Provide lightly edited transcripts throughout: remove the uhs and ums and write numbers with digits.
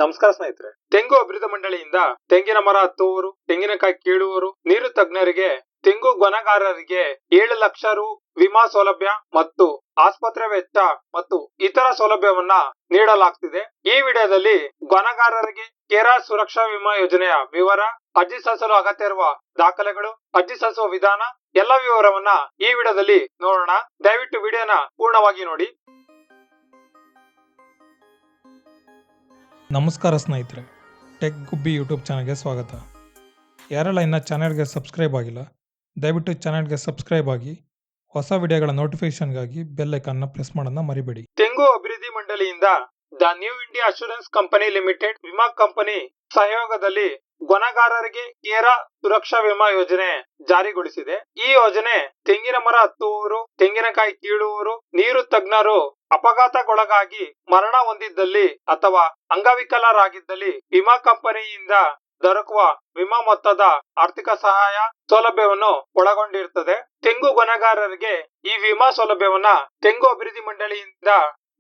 ನಮಸ್ಕಾರ ಸ್ನೇಹಿತರೆ. ತೆಂಗು ಅಭಿವೃದ್ಧಿ ಮಂಡಳಿಯಿಂದ ತೆಂಗಿನ ಮರ ಹತ್ತುವವರು, ತೆಂಗಿನಕಾಯಿ ಕೀಳುವವರು, ನೀರು ತಜ್ಞರಿಗೆ, ತೆಂಗು ಗೊನೆಗಾರರಿಗೆ 7 ಲಕ್ಷ ರು ವಿಮಾ ಸೌಲಭ್ಯ ಮತ್ತು ಆಸ್ಪತ್ರೆ ವೆಚ್ಚ ಮತ್ತು ಇತರ ಸೌಲಭ್ಯವನ್ನ ನೀಡಲಾಗ್ತಿದೆ. ಈ ವಿಡಿಯೋದಲ್ಲಿ ಗೊನೆಗಾರರಿಗೆ ಕೇರಾ ಸುರಕ್ಷಾ ವಿಮಾ ಯೋಜನೆಯ ವಿವರ, ಅರ್ಜಿ ಸಲ್ಲಿಸಲು ಅಗತ್ಯ ಇರುವ ದಾಖಲೆಗಳು, ಅರ್ಜಿ ಸಲ್ಲಿಸುವ ವಿಧಾನ ಎಲ್ಲ ವಿವರವನ್ನ ಈ ವಿಡಿಯೋದಲ್ಲಿ ನೋಡೋಣ. ದಯವಿಟ್ಟು ವಿಡಿಯೋನ ಪೂರ್ಣವಾಗಿ ನೋಡಿ. ನಮಸ್ಕಾರ ಸ್ನೇಹಿತರೆ, ಟೆಕ್ ಗುಬ್ಬಿ ಯೂಟ್ಯೂಬ್ ಚಾನಲ್ಗೆ ಸ್ವಾಗತ. ಯಾರೆಲ್ಲ ಇನ್ನು ಚಾನಲ್ಗೆ ಸಬ್ಸ್ಕ್ರೈಬ್ ಆಗಿಲ್ಲ, ದಯವಿಟ್ಟು ಚಾನಲ್ಗೆ ಸಬ್ಸ್ಕ್ರೈಬ್ ಆಗಿ ಹೊಸ ವಿಡಿಯೋಗಳ ನೋಟಿಫಿಕೇಶನ್ಗಾಗಿ ಬೆಲ್ ಐಕಾನ್ನ ಪ್ರೆಸ್ ಮಾಡೋದನ್ನ ಮರಿಬೇಡಿ. ತೆಂಗು ಅಭಿವೃದ್ಧಿ ಮಂಡಳಿಯಿಂದ the New India Assurance Company limited ವಿಮಾ ಕಂಪನಿ ಸಹಯೋಗದಲ್ಲಿ ಗೊನೆಗಾರರಿಗೆ ಕೇರಾ ಸುರಕ್ಷಾ ವಿಮಾ ಯೋಜನೆ ಜಾರಿಗೊಳಿಸಿದೆ. ಈ ಯೋಜನೆ ತೆಂಗಿನ ಮರ ಹತ್ತುವವರು, ತೆಂಗಿನಕಾಯಿ ಕೀಳುವವರು, ನೀರು ತಜ್ಞರು ಅಪಘಾತಕ್ಕೊಳಗಾಗಿ ಮರಣ ಹೊಂದಿದ್ದಲ್ಲಿ ಅಥವಾ ಅಂಗವಿಕಲರಾಗಿದ್ದಲ್ಲಿ ವಿಮಾ ಕಂಪನಿಯಿಂದ ದೊರಕುವ ವಿಮಾ ಮೊತ್ತದ ಆರ್ಥಿಕ ಸಹಾಯ ಸೌಲಭ್ಯವನ್ನು ಒಳಗೊಂಡಿರುತ್ತದೆ. ತೆಂಗು ಗೊನೆಗಾರರಿಗೆ ಈ ವಿಮಾ ಸೌಲಭ್ಯವನ್ನ ತೆಂಗು ಅಭಿವೃದ್ಧಿ ಮಂಡಳಿಯಿಂದ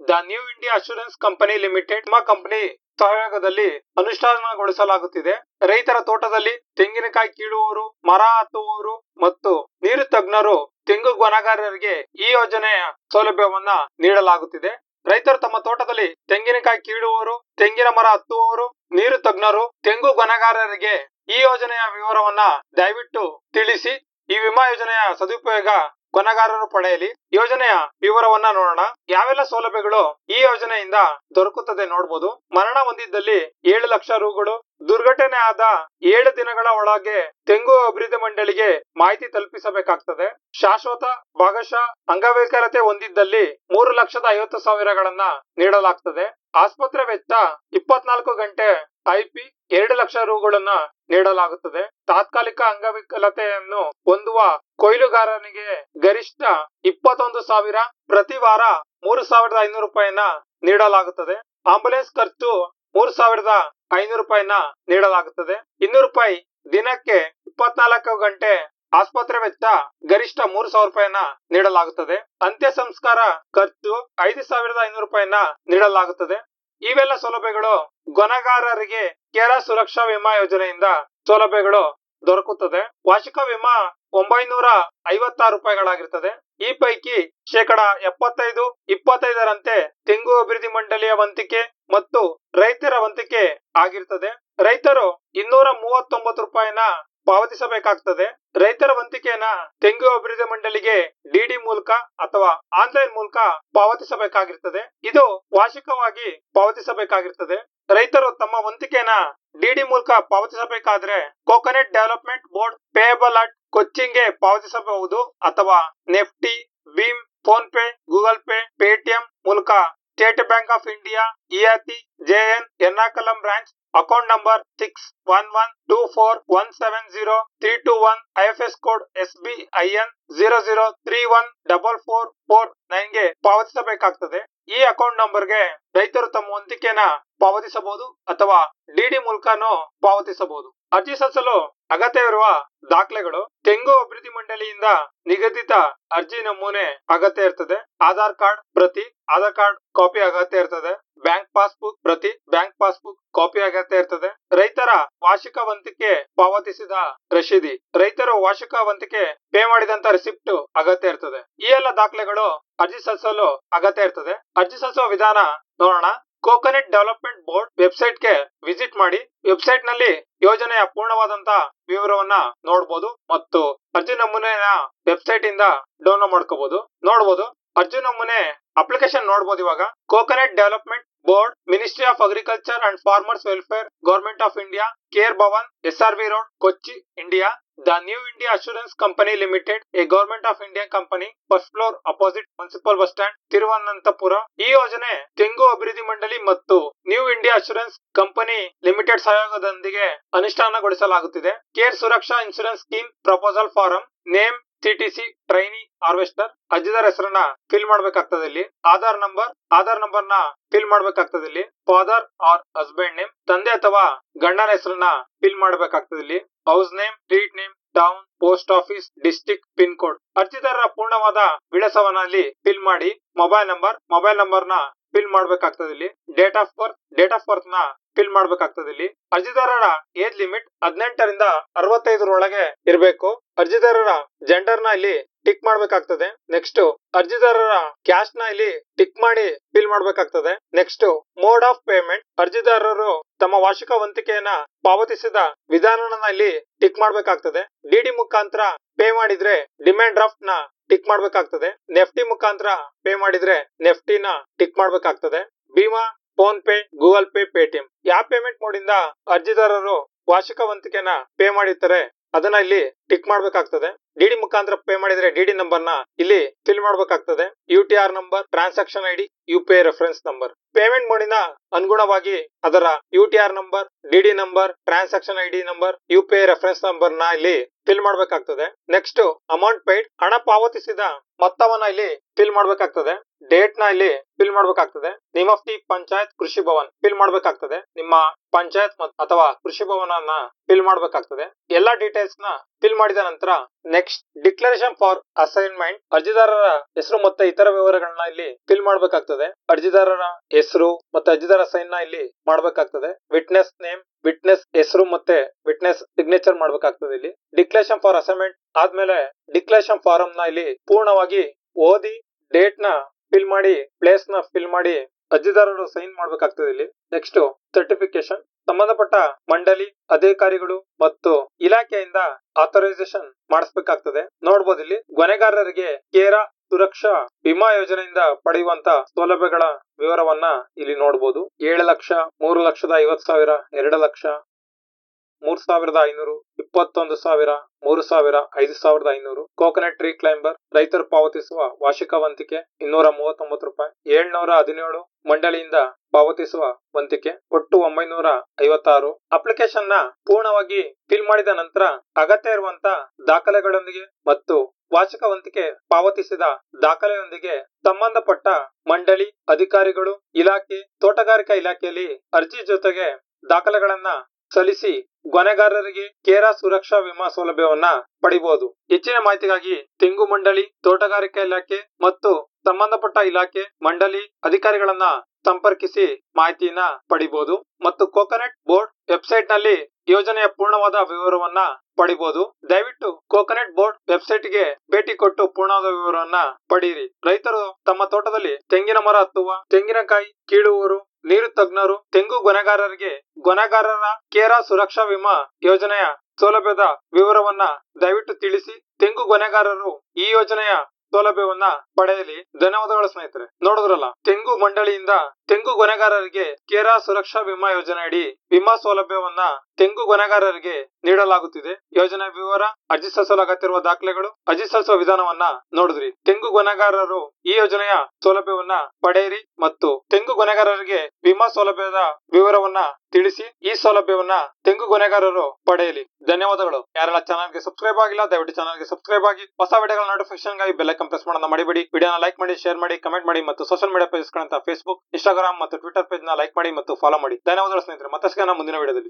the New India Assurance Company limited ವಿಮಾ ಕಂಪನಿ ಸಹಯೋಗದಲ್ಲಿ ಅನುಷ್ಠಾನಗೊಳಿಸಲಾಗುತ್ತಿದೆ. ರೈತರ ತೋಟದಲ್ಲಿ ತೆಂಗಿನಕಾಯಿ ಕೀಳುವವರು, ಮರ ಹತ್ತುವವರು ಮತ್ತು ನೀರು ತಜ್ಞರು ತೆಂಗು ಗೊನೆಗಾರರಿಗೆ ಈ ಯೋಜನೆಯ ಸೌಲಭ್ಯವನ್ನ ನೀಡಲಾಗುತ್ತಿದೆ. ರೈತರು ತಮ್ಮ ತೋಟದಲ್ಲಿ ತೆಂಗಿನಕಾಯಿ ಕೀಳುವವರು, ತೆಂಗಿನ ಮರ ಹತ್ತುವವರು, ನೀರು ತಜ್ಞರು ತೆಂಗು ಗೊನೆಗಾರರಿಗೆ ಈ ಯೋಜನೆಯ ವಿವರವನ್ನ ದಯವಿಟ್ಟು ತಿಳಿಸಿ. ಈ ವಿಮಾ ಯೋಜನೆಯ ಸದುಪಯೋಗ ಗೊನೆಗಾರರು ಪಡೆಯಲಿ. ಯೋಜನೆಯ ವಿವರವನ್ನ ನೋಡೋಣ. ಯಾವೆಲ್ಲ ಸೌಲಭ್ಯಗಳು ಈ ಯೋಜನೆಯಿಂದ ದೊರಕುತ್ತದೆ ನೋಡಬಹುದು. ಮರಣ ಹೊಂದಿದ್ದಲ್ಲಿ 7 ಲಕ್ಷ ರುಗಳು, ದುರ್ಘಟನೆ ಆದ 7 ದಿನಗಳ ಒಳಗೆ ತೆಂಗು ಅಭಿವೃದ್ಧಿ ಮಂಡಳಿಗೆ ಮಾಹಿತಿ ತಲುಪಿಸಬೇಕಾಗ್ತದೆ. ಶಾಶ್ವತ ಭಾಗಶಃ ಅಂಗವೈಕಲ್ಯತೆ ಹೊಂದಿದ್ದಲ್ಲಿ 3,50,000 ನೀಡಲಾಗ್ತದೆ. ಆಸ್ಪತ್ರೆ ವೆಚ್ಚ 24 ಗಂಟೆ IP 2 ಲಕ್ಷ ರುಗಳನ್ನ ನೀಡಲಾಗುತ್ತದೆ. ತಾತ್ಕಾಲಿಕ ಅಂಗವಿಕಲತೆಯನ್ನು ಹೊಂದುವ ಕೊಯ್ಲುಗಾರನಿಗೆ ಗರಿಷ್ಠ 21,000, ಪ್ರತಿ ವಾರ 3,500 ರೂಪಾಯಿನ ನೀಡಲಾಗುತ್ತದೆ. ಆಂಬುಲೆನ್ಸ್ ಖರ್ಚು 3,500 ರೂಪಾಯಿನ ನೀಡಲಾಗುತ್ತದೆ. 200 ರೂಪಾಯಿ ದಿನಕ್ಕೆ 24 ಗಂಟೆ ಆಸ್ಪತ್ರೆ ವೆಚ್ಚ ಗರಿಷ್ಠ 3,000 ರೂಪಾಯಿನ ನೀಡಲಾಗುತ್ತದೆ. ಅಂತ್ಯ ಸಂಸ್ಕಾರ ಖರ್ಚು 5,500 ರೂಪಾಯಿನ ನೀಡಲಾಗುತ್ತದೆ. ಇವೆಲ್ಲ ಸೌಲಭ್ಯಗಳು ಗೊನೆಗಾರರಿಗೆ ಕೇರಾ ಸುರಕ್ಷಾ ವಿಮಾ ಯೋಜನೆಯಿಂದ ಸೌಲಭ್ಯಗಳು ದೊರಕುತ್ತದೆ. ವಾರ್ಷಿಕ ವಿಮಾ 956 ರೂಪಾಯಿಗಳಾಗಿರ್ತದೆ. ಈ ಪೈಕಿ 75% 25ರಂತೆ ತೆಂಗು ಅಭಿವೃದ್ಧಿ ಮಂಡಳಿಯ ವಂತಿಕೆ ಮತ್ತು ರೈತರ ವಂತಿಕೆ ಆಗಿರ್ತದೆ. ರೈತರು 239 ರೂಪಾಯಿನ ಪಾವತಿಸಬೇಕಾಗ್ತದೆ. ರೈತರ ವಂತಿಕೆಯನ್ನ ತೆಂಗು ಅಭಿವೃದ್ಧಿ ಮಂಡಳಿಗೆ ಡಿಡಿ ಮೂಲಕ ಅಥವಾ ಆನ್ಲೈನ್ ಮೂಲಕ ಪಾವತಿಸಬೇಕಾಗಿರ್ತದೆ. ಇದು ವಾರ್ಷಿಕವಾಗಿ ಪಾವತಿಸಬೇಕಾಗಿರ್ತದೆ. ರೈತರು ತಮ್ಮ ವಂತಿಕೆಯನ್ನ ಡಿಡಿ ಮೂಲಕ ಪಾವತಿಸಬೇಕಾದ್ರೆ coconut development board payable at ಕೊಚ್ಚಿನ್ಗೆ ಪಾವತಿಸಬಹುದು ಅಥವಾ ನೆಫ್ಟಿ, ಭೀಮ್, phone pay, Google Pay, Paytm ಮೂಲಕ ಸ್ಟೇಟ್ ಬ್ಯಾಂಕ್ ಆಫ್ ಇಂಡಿಯಾ, ಇಯಾತಿ, JN, Ernakulam branch, account number 611241703221, IFS code SBIN 00314449ಗೆ ಪಾವತಿಸಬೇಕಾಗ್ತದೆ. ಈ ಅಕೌಂಟ್ ನಂಬರ್ಗೆ ರೈತರು ತಮ್ಮ ವಂತಿಕೆಯನ್ನ ಪಾವತಿಸಬಹುದು ಅಥವಾ ಡಿಡಿ ಮೂಲಕನೂ ಪಾವತಿಸಬಹುದು. ಅರ್ಜಿ ಸಲ್ಲಿಸಲು ಅಗತ್ಯವಿರುವ ದಾಖಲೆಗಳು: ತೆಂಗು ಅಭಿವೃದ್ಧಿ ಮಂಡಳಿಯಿಂದ ನಿಗದಿತ ಅರ್ಜಿ ನಮೂನೆ ಅಗತ್ಯ ಇರ್ತದೆ. ಆಧಾರ್ ಕಾರ್ಡ್ ಪ್ರತಿ, ಆಧಾರ್ ಕಾರ್ಡ್ ಕಾಪಿ ಅಗತ್ಯ ಇರ್ತದೆ. ಬ್ಯಾಂಕ್ ಪಾಸ್ಬುಕ್ ಪ್ರತಿ, ಬ್ಯಾಂಕ್ ಪಾಸ್ಬುಕ್ ಕಾಪಿ ಅಗತ್ಯ ಇರ್ತದೆ. ರೈತರ ವಾರ್ಷಿಕ ವಂತಿಕೆ ಪಾವತಿಸಿದ ರಶೀದಿ, ರೈತರು ವಾರ್ಷಿಕ ವಂತಿಕೆ ಪೇ ಮಾಡಿದಂತ ರಿಸಿಪ್ಟ್ ಅಗತ್ಯ ಇರ್ತದೆ. ಈ ಎಲ್ಲ ದಾಖಲೆಗಳು ಅರ್ಜಿ ಸಲ್ಲಿಸಲು ಅಗತ್ಯ ಇರ್ತದೆ. ಅರ್ಜಿ ಸಲ್ಲಿಸುವ ವಿಧಾನ ನೋಡೋಣ. ಕೋಕೋನಟ್ ಡೆವಲಪ್ಮೆಂಟ್ ಬೋರ್ಡ್ ವೆಬ್ಸೈಟ್ಗೆ ವಿಸಿಟ್ ಮಾಡಿ. ವೆಬ್ಸೈಟ್ ನಲ್ಲಿ ಯೋಜನೆಯ ಪೂರ್ಣವಾದಂತ ವಿವರವನ್ನ ನೋಡಬಹುದು ಮತ್ತು ಅರ್ಜಿ ನಮೂನೆಯ ವೆಬ್ಸೈಟ್ ಇಂದ ಡೌನ್ಲೋಡ್ ಮಾಡ್ಕೋಬಹುದು. ನೋಡಬಹುದು ಅರ್ಜಿ ನಮೂನೆ ಅಪ್ಲಿಕೇಶನ್ ನೋಡಬಹುದು. ಇವಾಗ coconut development board, ministry of agriculture and farmers welfare, government of India, Kera Bhavan, SRV road, Kochi, India. The New India Assurance Company Limited, a government of India company, first floor opposite municipal bus stand, Thiruvananthapuram. ಈ ಯೋಜನೆ ತೆಂಗು ಅಭಿವೃದ್ಧಿ ಮಂಡಳಿ ಮತ್ತು New India Assurance Company Limited ಸಹಯೋಗದೊಂದಿಗೆ ಅನುಷ್ಠಾನಗೊಳಿಸಲಾಗುತ್ತಿದೆ. Kera Suraksha insurance scheme proposal form, name, CTC, trainee, harvester. ಅರ್ಜಿದಾರ ಹೆಸರನ್ನ ಫಿಲ್ ಮಾಡ್ಬೇಕಾಗ್ತದೆ. ಇಲ್ಲಿ ಆಧಾರ್ ನಂಬರ್ನ ಫಿಲ್ ಮಾಡ್ಬೇಕಾಗ್ತದೆ. ಇಲ್ಲಿ ಫಾದರ್ ಆರ್ ಹಸ್ಬೆಂಡ್ ನೇಮ್, ತಂದೆ ಅಥವಾ ಗಂಡನ ಹೆಸರನ್ನ ಫಿಲ್ ಮಾಡ್ಬೇಕಾಗ್ತದೆ. ಇಲ್ಲಿ house name, street name, town, post office, district, pin code. ಅರ್ಜಿದಾರರ ಪೂರ್ಣವಾದ ವಿಳಾಸವನ್ನ ಅಲ್ಲಿ ಫಿಲ್ ಮಾಡಿ. ಮೊಬೈಲ್ ನಂಬರ್ನ ಫಿಲ್ ಮಾಡ್ಬೇಕಾಗ್ತದೆ. ಇಲ್ಲಿ ಡೇಟ್ ಆಫ್ ಬರ್ತ್ ನ ಫಿಲ್ ಮಾಡ್ಬೇಕಾಗ್ತದೆ. ಇಲ್ಲಿ ಅರ್ಜಿದಾರರ ಏಜ್ ಲಿಮಿಟ್ 18ರಿಂದ 65 ಒಳಗೆ ಇರಬೇಕು. ಅರ್ಜಿದಾರರ ಜೆಂಡರ್ ನ ಇಲ್ಲಿ ಟಿಕ್ ಮಾಡ್ಬೇಕಾಗ್ತದೆ. ನೆಕ್ಸ್ಟ್ ಅರ್ಜಿದಾರರ ಕ್ಯಾಸ್ಟ್ ನ ಇಲ್ಲಿ ಟಿಕ್ ಮಾಡಿ ಫಿಲ್ ಮಾಡ್ಬೇಕಾಗ್ತದೆ. ನೆಕ್ಸ್ಟ್ ಮೋಡ್ ಆಫ್ ಪೇಮೆಂಟ್, ಅರ್ಜಿದಾರರು ತಮ್ಮ ವಾರ್ಷಿಕ ವಂತಿಕೆಯನ್ನ ಪಾವತಿಸಿದ ವಿಧಾನನ ಇಲ್ಲಿ ಟಿಕ್ ಮಾಡ್ಬೇಕಾಗ್ತದೆ. ಡಿಡಿ ಮುಖಾಂತರ ಪೇ ಮಾಡಿದ್ರೆ ಡಿಮ್ಯಾಂಡ್ ಡ್ರಾಫ್ಟ್ ನ ಟಿಕ್ ಮಾಡ್ಬೇಕಾಗ್ತದೆ. ನೆಫ್ಟಿ ಮುಖಾಂತರ ಪೇ ಮಾಡಿದ್ರೆ ನೆಫ್ಟಿ ನ ಟಿಕ್ ಮಾಡ್ಬೇಕಾಗ್ತದೆ. ಭೀಮಾ, phone pay, Google Pay, Paytm ಯಾವ ಪೇಮೆಂಟ್ ಮೋಡ್ ಇಂದ ಅರ್ಜಿದಾರರು ವಾರ್ಷಿಕ ವಂತಿಕೆನ ಪೇ ಮಾಡಿರ್ತಾರೆ ಅದನ್ನ ಇಲ್ಲಿ ಟಿಕ್ ಮಾಡ್ಬೇಕಾಗ್ತದೆ. ಡಿಡಿ ಮುಖಾಂತರ ಪೇ ಮಾಡಿದ್ರೆ ಡಿಡಿ ನಂಬರ್ ನ ಇಲ್ಲಿ ಫಿಲ್ ಮಾಡ್ಬೇಕಾಗ್ತದೆ. UTR number, transaction ID, UPI reference number. Payment ಮೋಡಿನ ಅನುಗುಣವಾಗಿ ಅದರ UTR number, DD number, transaction ID number, UPI reference number ನ ಇಲ್ಲಿ ಫಿಲ್ ಮಾಡ್ಬೇಕಾಗ್ತದೆ. ನೆಕ್ಸ್ಟ್ ಅಮೌಂಟ್ ಪೇಯ್ಡ್, ಹಣ ಪಾವತಿಸಿದ ಮೊತ್ತವನ್ನ ಇಲ್ಲಿ ಫಿಲ್ ಮಾಡ್ಬೇಕಾಗ್ತದೆ. ಡೇಟ್ ನ ಇಲ್ಲಿ ಫಿಲ್ ಮಾಡ್ಬೇಕಾಗ್ತದೆ. ನೇಮ್ ಆಫ್ ದಿ ಪಂಚಾಯತ್, ಕೃಷಿ ಭವನ್ ಫಿಲ್ ಮಾಡ್ಬೇಕಾಗ್ತದೆ. ನಿಮ್ಮ ಪಂಚಾಯತ್ ಅಥವಾ ಕೃಷಿ ಭವನನ್ನ ಫಿಲ್ ಮಾಡ್ಬೇಕಾಗ್ತದೆ. ಎಲ್ಲಾ ಡೀಟೇಲ್ಸ್ ನ ಫಿಲ್ ಮಾಡಿದ ನಂತರ ನೆಕ್ಸ್ಟ್ ಡಿಕ್ಲರೇಷನ್ ಫಾರ್ ಅಸೈನ್ಮೆಂಟ್, ಅರ್ಜಿದಾರರ ಹೆಸರು ಮತ್ತೆ ಇತರ ವಿವರಗಳನ್ನ ಇಲ್ಲಿ ಫಿಲ್ ಮಾಡ್ಬೇಕಾಗ್ತದೆ. ಅರ್ಜಿದಾರರ ಹೆಸರು ಮತ್ತೆ ಅರ್ಜಿದಾರ ಸೈನ್ ನ ಇಲ್ಲಿ ಮಾಡ್ಬೇಕಾಗ್ತದೆ. ವಿಟ್ನೆಸ್ ನೇಮ್, ವಿಟ್ನೆಸ್ ಹೆಸರು ಮತ್ತೆ ವಿಟ್ನೆಸ್ ಸಿಗ್ನೇಚರ್ ಮಾಡ್ಬೇಕಾಗ್ತದೆ. ಇಲ್ಲಿ ಡಿಕ್ಲರೇಷನ್ ಫಾರ್ ಅಸೈನ್ಮೆಂಟ್ ಆದ್ಮೇಲೆ ಡಿಕ್ಲರೇಷನ್ ಫಾರಂ ನ ಇಲ್ಲಿ ಪೂರ್ಣವಾಗಿ ಓದಿ ಡೇಟ್ ನ ಫಿಲ್ ಮಾಡಿ, ಪ್ಲೇಸ್ ನ ಫಿಲ್ ಮಾಡಿ ಅರ್ಜಿದಾರರು ಸೈನ್ ಮಾಡ್ಬೇಕಾಗ್ತದೆ. ಇಲ್ಲಿ ನೆಕ್ಸ್ಟ್ ಸರ್ಟಿಫಿಕೇಶನ್, ಸಂಬಂಧಪಟ್ಟ ಮಂಡಳಿ ಅಧಿಕಾರಿಗಳು ಮತ್ತು ಇಲಾಖೆಯಿಂದ ಆಥರೈಸೇಷನ್ ಮಾಡಿಸಬೇಕಾಗ್ತದೆ. ನೋಡಬಹುದು ಇಲ್ಲಿ ಕೊನೆಗಾರರಿಗೆ ಕೇರಾ ಸುರಕ್ಷಾ ವಿಮಾ ಯೋಜನೆಯಿಂದ ಪಡೆಯುವಂತ ಸೌಲಭ್ಯಗಳ ವಿವರವನ್ನ ಇಲ್ಲಿ ನೋಡಬಹುದು. 7 ಲಕ್ಷ, 3 ಲಕ್ಷದ 50,000, 2 ಲಕ್ಷ, 3,500, 21,000, 3,000, 5,500. ಕೋಕೋನಟ್ ಟ್ರೀ ಕ್ಲೈಂಬರ್, ರೈತರು ಪಾವತಿಸುವ ವಾರ್ಷಿಕ ವಂತಿಕೆ 239 ರೂಪಾಯಿ. 717 ಮಂಡಳಿಯಿಂದ ಪಾವತಿಸುವ ವಂತಿಕೆ, ಒಟ್ಟು 956. ಅಪ್ಲಿಕೇಶನ್ ನ ಪೂರ್ಣವಾಗಿ ಫಿಲ್ ಮಾಡಿದ ನಂತರ ಅಗತ್ಯ ಇರುವಂತ ದಾಖಲೆಗಳೊಂದಿಗೆ ಮತ್ತು ವಾರ್ಷಿಕ ವಂತಿಕೆ ಪಾವತಿಸಿದ ದಾಖಲೆಯೊಂದಿಗೆ ಸಂಬಂಧಪಟ್ಟ ಮಂಡಳಿ ಅಧಿಕಾರಿಗಳು, ಇಲಾಖೆ, ತೋಟಗಾರಿಕಾ ಇಲಾಖೆಯಲ್ಲಿ ಅರ್ಜಿ ಜೊತೆಗೆ ದಾಖಲೆಗಳನ್ನ ಸಲ್ಲಿಸಿ ಕೊನೆಗಾರರಿಗೆ ಕೇರಾ ಸುರಕ್ಷಾ ವಿಮಾ ಸೌಲಭ್ಯವನ್ನ ಪಡಿಬಹುದು. ಹೆಚ್ಚಿನ ಮಾಹಿತಿಗಾಗಿ ತೆಂಗು ಮಂಡಳಿ, ತೋಟಗಾರಿಕಾ ಇಲಾಖೆ ಮತ್ತು ಸಂಬಂಧಪಟ್ಟ ಇಲಾಖೆ ಮಂಡಳಿ ಅಧಿಕಾರಿಗಳನ್ನ ಸಂಪರ್ಕಿಸಿ ಮಾಹಿತಿಯನ್ನ ಪಡಿಬಹುದು. ಮತ್ತು ಕೋಕೋನಟ್ ಬೋರ್ಡ್ ವೆಬ್ಸೈಟ್ ನಲ್ಲಿ ಯೋಜನೆಯ ಪೂರ್ಣವಾದ ವಿವರವನ್ನ ಪಡಿಬಹುದು. ದಯವಿಟ್ಟು ಕೋಕೋನಟ್ ಬೋರ್ಡ್ ವೆಬ್ಸೈಟ್ ಗೆ ಭೇಟಿ ಕೊಟ್ಟು ಪೂರ್ಣವಾದ ವಿವರವನ್ನ ಪಡೆಯಿರಿ. ರೈತರು ತಮ್ಮ ತೋಟದಲ್ಲಿ ತೆಂಗಿನ ಮರ ಹತ್ತುವ, ತೆಂಗಿನಕಾಯಿ ಕೀಳುವವರು, ನೀರು ತಜ್ಞರು, ತೆಂಗು ಕೊನೆಗಾರರಿಗೆ ಕೊನೆಗಾರರ ಕೇರಾ ಸುರಕ್ಷಾ ವಿಮಾ ಯೋಜನೆಯ ಸೌಲಭ್ಯದ ವಿವರವನ್ನ ದಯವಿಟ್ಟು ತಿಳಿಸಿ ತೆಂಗು ಕೊನೆಗಾರರು ಈ ಯೋಜನೆಯ ಸೌಲಭ್ಯವನ್ನ ಪಡೆಯಲಿ. ಧನ್ಯವಾದಗಳು ಸ್ನೇಹಿತರೆ. ನೋಡಿದ್ರಲ್ಲ, ತೆಂಗು ಮಂಡಳಿಯಿಂದ ತೆಂಗು ಕೊನೆಗಾರರಿಗೆ ಕೇರಾ ಸುರಕ್ಷಾ ವಿಮಾ ಯೋಜನೆ ಅಡಿ ವಿಮಾ ಸೌಲಭ್ಯವನ್ನ ತೆಂಗು ಕೊನೆಗಾರರಿಗೆ ನೀಡಲಾಗುತ್ತಿದೆ. ಯೋಜನೆ ವಿವರ, ಅರ್ಜಿ ಸಲ್ಲಿಸಲು ಅಗತ್ಯವಿರುವ ದಾಖಲೆಗಳು, ಅರ್ಜಿ ಸಲ್ಲಿಸುವ ವಿಧಾನವನ್ನ ನೋಡಿದ್ರಿ. ತೆಂಗು ಕೊನೆಗಾರರು ಈ ಯೋಜನೆಯ ಸೌಲಭ್ಯವನ್ನ ಪಡೆಯಿರಿ ಮತ್ತು ತೆಂಗು ಕೊನೆಗಾರರಿಗೆ ವಿಮಾ ಸೌಲಭ್ಯದ ವಿವರವನ್ನ ತಿಳಿಸಿ ಈ ಸೌಲಭ್ಯವನ್ನ ತೆಂಗು ಕೊನೆಗಾರರು ಪಡೆಯಲಿ. ಧನ್ಯವಾದಗಳು. ಯಾರೆಲ್ಲ ಚಾನಲ್ಗೆ ಸಬ್ಸ್ಕ್ರೈಬ್ ಆಗಿಲ್ಲ ದಯವಿಟ್ಟು ಚಾನಲ್ಗೆ ಸಬ್ಸ್ಕ್ರೈಬ್ ಆಗಿ. ಹೊಸ ವಿಡಿಯೋಗಳ ನೋಟಿಫಿಕೇಶನ್ ಗಾಗಿ ಬೆಲ್ ಐಕಾನ್ ಪ್ರೆಸ್ ಮಾಡೋದನ್ನ ಮರಿಬೇಡಿ. ವಿಡಿಯೋನ ಲೈಕ್ ಮಾಡಿ, ಶೇರ್ ಮಾಡಿ, ಕಮೆಂಟ್ ಮಾಡಿ ಮತ್ತು ಸೋಷಿಯಲ್ ಮೀಡಿಯಾ ಪೇಜ್ ಗಳಂತ ಫೇಸ್ಬುಕ್, ಇನ್ಸ್ಟಾಗ್ರಾಮ್ ಮತ್ತು ಟ್ವಿಟರ್ ಪೇಜ್ ನ ಲೈಕ್ ಮಾಡಿ ಮತ್ತು ಫಾಲೋ ಮಾಡಿ. ಧನ್ಯವಾದಗಳು ಸ್ನೇಹಿತರೆ. ಮತ್ತೆ ಸಿಗೋಣ ಮುಂದಿನ ವಿಡಿಯೋದಲ್ಲಿ.